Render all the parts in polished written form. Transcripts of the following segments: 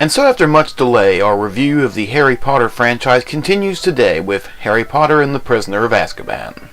And so after much delay, our review of the Harry Potter franchise continues today with Harry Potter and the Prisoner of Azkaban.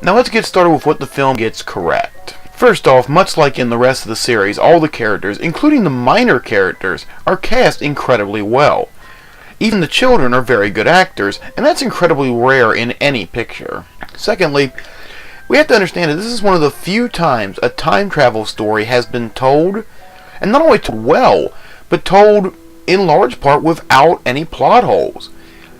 Now let's get started with what the film gets correct. First off, much like in the rest of the series, all the characters, including the minor characters, are cast incredibly well. Even the children are very good actors, and that's incredibly rare in any picture. Secondly, we have to understand that this is one of the few times a time travel story has been told, and not only told well, but told in large part without any plot holes.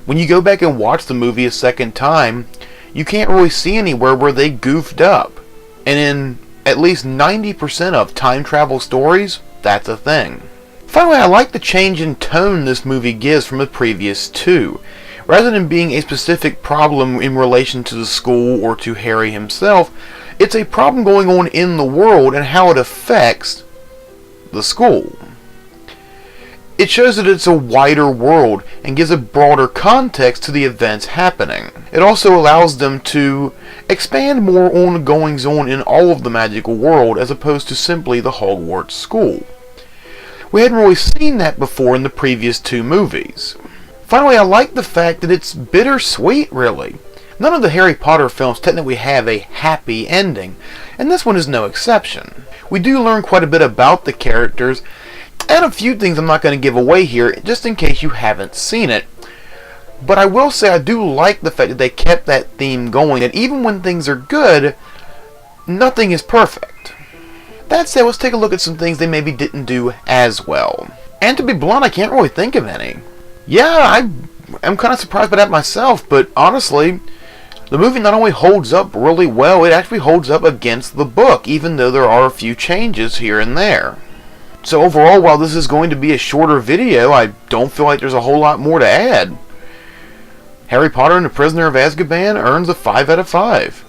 When you go back and watch the movie a second time, you can't really see anywhere where they goofed up. And in at least 90% of time travel stories, that's a thing. Finally, I like the change in tone this movie gives from the previous two. Rather than being a specific problem in relation to the school or to Harry himself, it's a problem going on in the world and how it affects the school. It shows that it's a wider world and gives a broader context to the events happening. It also allows them to expand more on the goings-on in all of the magical world as opposed to simply the Hogwarts school. We hadn't really seen that before in the previous two movies. Finally, I like the fact that it's bittersweet, really. None of the Harry Potter films technically have a happy ending, and this one is no exception. We do learn quite a bit about the characters, and a few things I'm not going to give away here, just in case you haven't seen it. But I will say I do like the fact that they kept that theme going, and even when things are good, nothing is perfect. That said, let's take a look at some things they maybe didn't do as well. And to be blunt, I can't really think of any. Yeah, I'm kind of surprised by that myself, but honestly, the movie not only holds up really well, it actually holds up against the book, even though there are a few changes here and there. So overall, while this is going to be a shorter video, I don't feel like there's a whole lot more to add. Harry Potter and the Prisoner of Azkaban earns a 5 out of 5.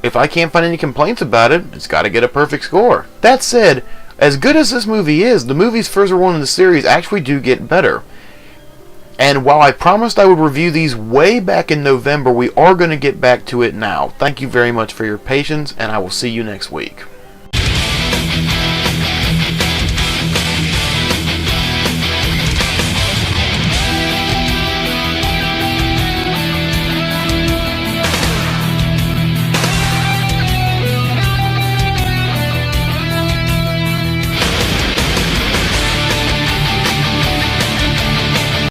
If I can't find any complaints about it, it's got to get a perfect score. That said, as good as this movie is, the movies further on in the series actually do get better. And while I promised I would review these way back in November, we are going to get back to it now. Thank you very much for your patience, and I will see you next week.